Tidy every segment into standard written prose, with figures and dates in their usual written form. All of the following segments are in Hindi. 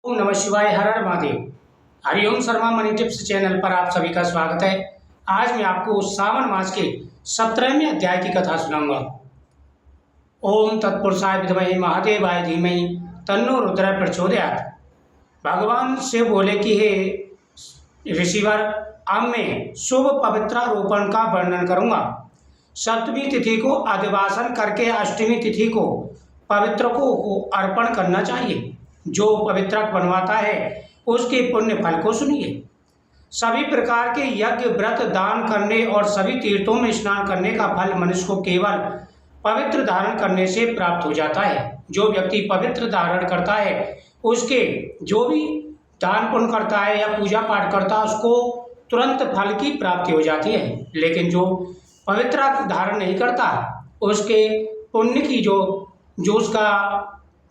ओम नमः शिवाय। हर हर Mahadev. Hariom Sharma money tips channel पर आप सभी का स्वागत है। आज मैं आपको सावन मास के 17वें अध्याय की कथा सुनाऊंगा। ओम तत्पुरुषाय विद्महे महादेवाय धीमहि तन्नो रुद्र प्रचोदयात्। भगवान शिव बोले कि हे ऋषिवर, अब मैं शुभ पवित्रारोपण का वर्णन करूंगा। सप्तमी तिथि को अधिवासन करके अष्टमी तिथि को पवित्रकों को अर्पण करना चाहिए। जो पवित्रक बनवाता है उसके पुण्य फल को सुनिए। सभी प्रकार के यज्ञ, व्रत, दान करने और सभी तीर्थों में स्नान करने का फल मनुष्य को केवल पवित्र धारण करने से प्राप्त हो जाता है। जो व्यक्ति पवित्र धारण करता है उसके जो भी दान पुण्य करता है या पूजा पाठ करता है उसको तुरंत फल की प्राप्ति हो जाती है। लेकिन जो पवित्र धारण नहीं करता उसके पुण्य की जो उसका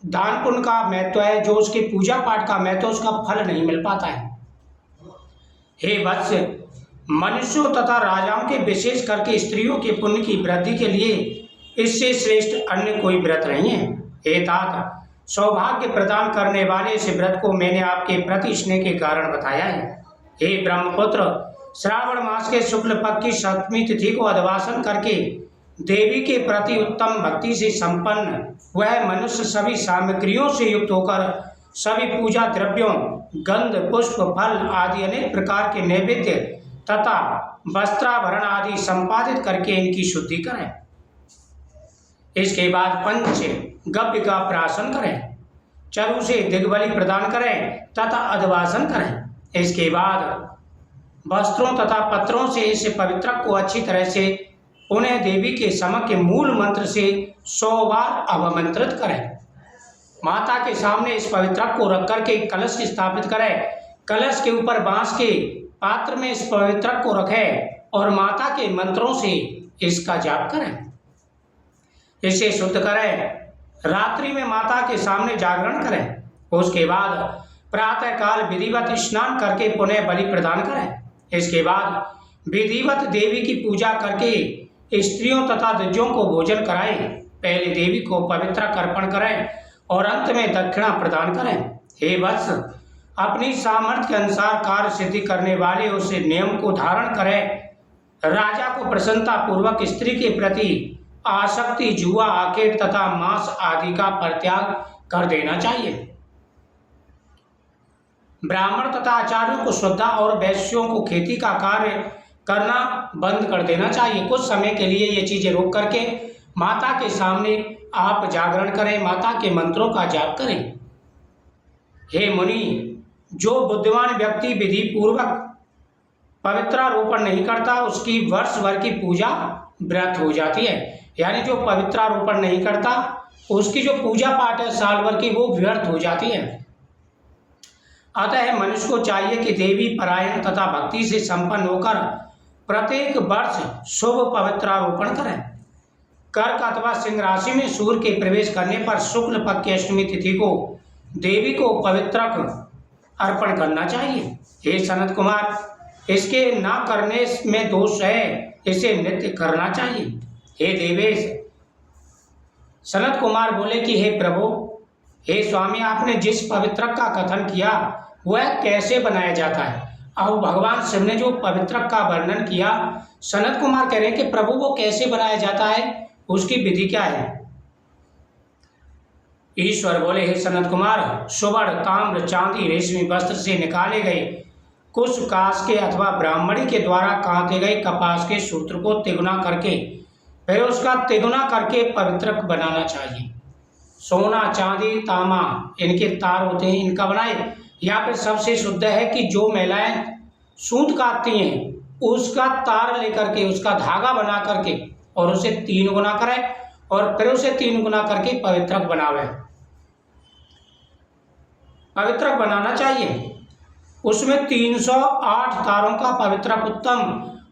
दान पुण्य का महत्व है, जो उसके पूजा पाठ का महत्व, उसका फल नहीं मिल पाता है। हे वत्स, मनुष्यों तथा राजाओं के विशेष करके स्त्रियों के पुण्य की वृद्धि के लिए इससे श्रेष्ठ अन्य कोई व्रत नहीं है। हे तात, सौभाग्य प्रदान करने वाले इस व्रत को मैंने आपके प्रति स्नेह के कारण बताया है। हे ब्रह्मपुत्र, श्रावण मास के शुक्ल पक्ष की सप्तमी तिथि को अधिवासन करके देवी के प्रति उत्तम भक्ति से संपन्न वह मनुष्य सभी सामग्रियों से युक्त होकर सभी पूजा द्रव्यों, गंध, पुष्प, फल आदि अनेक प्रकार के नैवेद्य तथा वस्त्राभरण आदि संपादित करके इनकी शुद्धि करें। इसके बाद पंच गव्य का प्राशन करें, चरु से दिग्बली प्रदान करें तथा अधिवासन करें। इसके बाद वस्त्रों तथा पत्रों से इस पवित्रक को अच्छी तरह से उन्हें देवी के समक्ष मूल मंत्र से 100 बार अवमंत्रित करें। माता के सामने इस पवित्रक को रख करके कलश स्थापित करें। कलश के ऊपर बांस के पात्र में इस पवित्रक को रखें और माता के मंत्रों से इसका जाप करें। इसे शुद्ध करें। रात्रि में माता के सामने जागरण करें। उसके बाद प्रातः काल विधिवत स्नान करके पुनः बलि प्रदान करें। इसके बाद विधिवत देवी की पूजा करके स्त्रियों तथा द्विजों को भोजन कराएं। पहले देवी को पवित्र अर्पण करें और अंत में दक्षिणा प्रदान करें। हे वत्स, अपनी सामर्थ्य के अनुसार कार्य सिद्धि करने वाले उस नियम को धारण करें। राजा को प्रसन्नता पूर्वक स्त्री के प्रति आसक्ति, जुआ, आखेट तथा मांस आदि का परित्याग कर देना चाहिए। ब्राह्मण तथा आचार्यों को श्रद्धा और वैश्यों को खेती का कार्य करना बंद कर देना चाहिए। कुछ समय के लिए ये चीजें रोक करके माता के सामने आप जागरण करें, माता के मंत्रों का जाप करें। हे मुनि, जो बुद्धिमान व्यक्ति विधि पूर्वक पवित्रारोपण नहीं करता उसकी वर्ष भर की पूजा व्यर्थ हो जाती है। यानी जो पवित्रारोपण नहीं करता उसकी जो पूजा पाठ है साल भर की वो व्यर्थ हो जाती है। अतः मनुष्य को चाहिए कि देवी परायण तथा भक्ति से संपन्न होकर प्रत्येक वर्ष शुभ पवित्रारोपण करें। कर्क अथवा सिंह राशि में सूर्य के प्रवेश करने पर शुक्ल पक्ष की अष्टमी तिथि को देवी को पवित्रक अर्पण करना चाहिए। हे सनत कुमार, इसके न करने में दोष है, इसे नित्य करना चाहिए। हे देवेश, सनत कुमार बोले कि हे प्रभु, हे स्वामी, आपने जिस पवित्रक का कथन किया वह कैसे बनाया जाता है? अब भगवान शिव ने जो पवित्रक का वर्णन किया, सनत कुमार कह रहे हैं कि प्रभु वो कैसे बनाया जाता है, उसकी विधि क्या है? ईश्वर बोले, हे सनत कुमार, सुवर्ण, ताम्र, चांदी, रेशमी वस्त्र से निकाले गए कुश काश के अथवा ब्राह्मणी के द्वारा कांते गए कपास के सूत्र को तिगुना करके फिर उसका तिगुना करके पवित्रक बनाना चाहिए। सोना, चांदी, तांबा इनके तार होते हैं, इनका बनाए। या फिर सबसे शुद्ध है कि जो महिलाएं सूत काटती हैं उसका तार लेकर के उसका धागा बना करके और उसे 3 गुना करें और फिर उसे 3 गुना करके पवित्रक बनावे। पवित्रक बनाना चाहिए। उसमें 308 तारों का पवित्रक उत्तम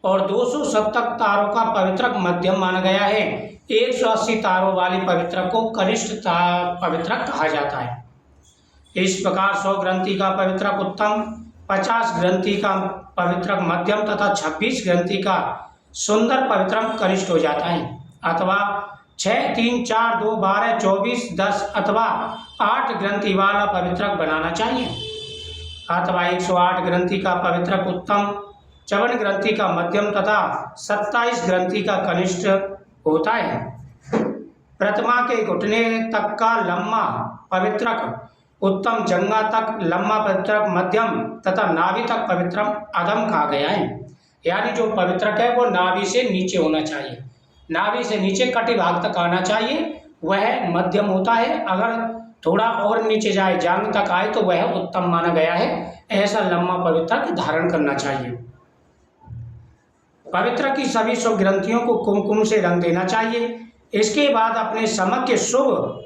और 270 तारों का पवित्रक मध्यम माना गया है। 180 तारों वाली पवित्रक को कनिष्ठ पवित्रक कहा जाता है। इस प्रकार 100 ग्रंथि का पवित्रक उत्तम, 50 ग्रंथि का पवित्रक मध्यम तथा 26 ग्रंथि का सुंदर पवित्रक कनिष्ठ हो जाता है। अथवा 6, 3, 4, 2, 12, 24, 10 अथवा 8 ग्रंथि वाला पवित्रक बनाना चाहिए, अथवा 108 ग्रंथि का पवित्रक उत्तम, 54 ग्रंथि का मध्यम तथा 27 ग्रंथि का कनिष्ठ होता है। प्रतिमा के घुटने तक का लंबा पवित्रक उत्तम, जंगा तक लंबा पवित्रक मध्यम तथा नाभि तक पवित्रक अधम कहा गया है। यानी जो पवित्रक है वो नाभि से नीचे होना चाहिए, नाभि से नीचे कटी भाग तक आना चाहिए, वह मध्यम होता है। अगर थोड़ा और नीचे जाए, जांग तक आए, तो वह उत्तम माना गया है। ऐसा लंबा पवित्रक धारण करना चाहिए। पवित्रक की सभी शुभ ग्रंथियों को कुमकुम से रंग देना चाहिए। इसके बाद अपने समक्ष शुभ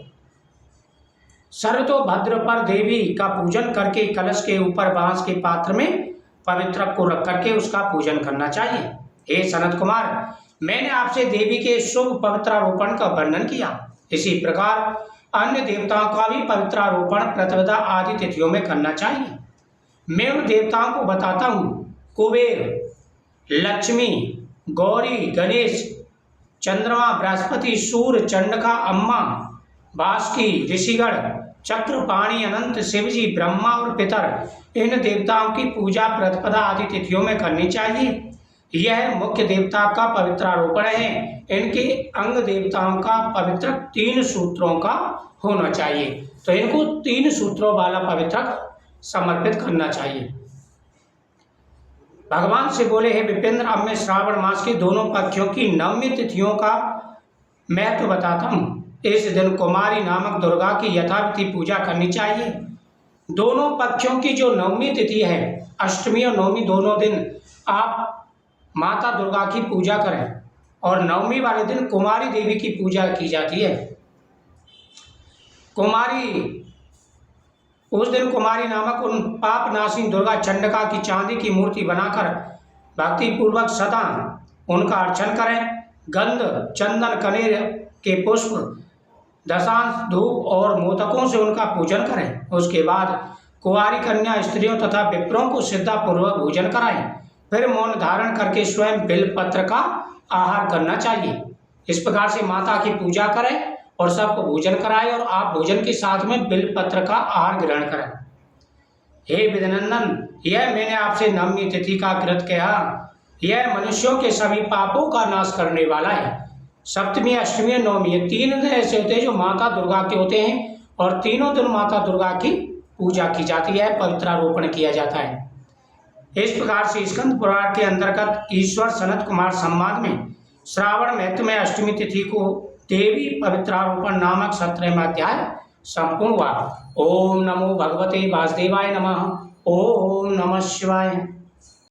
सर्वतोभद्र पर देवी का पूजन करके कलश के ऊपर बांस के पात्र में पवित्रक को रख करके उसका पूजन करना चाहिए। हे सनत कुमार, मैंने आपसे देवी के शुभ पवित्रारोपण का वर्णन किया। इसी प्रकार अन्य देवताओं का भी पवित्रारोपण प्रतिपदा आदि तिथियों में करना चाहिए। मैं उन देवताओं को बताता हूँ। कुबेर, लक्ष्मी, गौरी, गणेश, चंद्रमा, बृहस्पति, सूर्य, चंडका, अम्मा, बासुकी, ऋषिगण, चक्रपाणि, अनंत, शिवजी, ब्रह्मा और पितर। इन देवताओं की पूजा प्रतिपदा आदि तिथियों में करनी चाहिए। यह मुख्य देवता का पवित्रारोपण है। इनके अंग देवताओं का पवित्र 3 सूत्रों का होना चाहिए। तो इनको 3 सूत्रों वाला पवित्रक समर्पित करना चाहिए। भगवान से बोले, हे विपेंद्र, अब मैं श्रावण मास के दोनों पक्षों की नवमी तिथियों का महत्व बताता हूँ। इस दिन कुमारी नामक दुर्गा की यथाविधि पूजा करनी चाहिए। दोनों पक्षों की जो नवमी तिथि है, अष्टमी और नवमी, दोनों दिन आप माता दुर्गा की पूजा करें और नवमी वाले दिन कुमारी देवी की पूजा की जाती है। उस दिन कुमारी नामक उन पापनाशिनी दुर्गा चंडिका की चांदी की मूर्ति बनाकर भक्ति पूर्वक सदा उनका अर्चन करें। गंध, चंदन, कनेर के पुष्प, दशांश धूप और मोदकों से उनका पूजन करें। उसके बाद कुंवारी कन्या स्त्रियों तथा विप्रों को श्रद्धापूर्वक भोजन कराएं। फिर मौन धारण करके स्वयं बिल्वपत्र का आहार करना चाहिए। इस प्रकार से माता की पूजा करें और सबको भोजन कराएं और आप भोजन के साथ में बिल्वपत्र का आहार ग्रहण करें। हे विधिनंदन, यह मैंने आपसे नवमी तिथि का व्रत कहा। यह मनुष्यों के सभी पापों का नाश करने वाला है। सप्तमी, अष्टमी और नवमी, ये 3 दिन ऐसे होते हैं जो माता दुर्गा के होते हैं और तीनों दिन माता दुर्गा की पूजा की जाती है, पवित्रारोपण किया जाता है। इस प्रकार से स्कंद पुराण के अंतर्गत ईश्वर सनत कुमार संवाद में श्रावण महत्व में अष्टमी तिथि को देवी पवित्रारोपण नामक 17वां अध्याय संपूर्ण हुआ। ओम नमो भगवते वासुदेवाय नमः। ओम नमः शिवाय।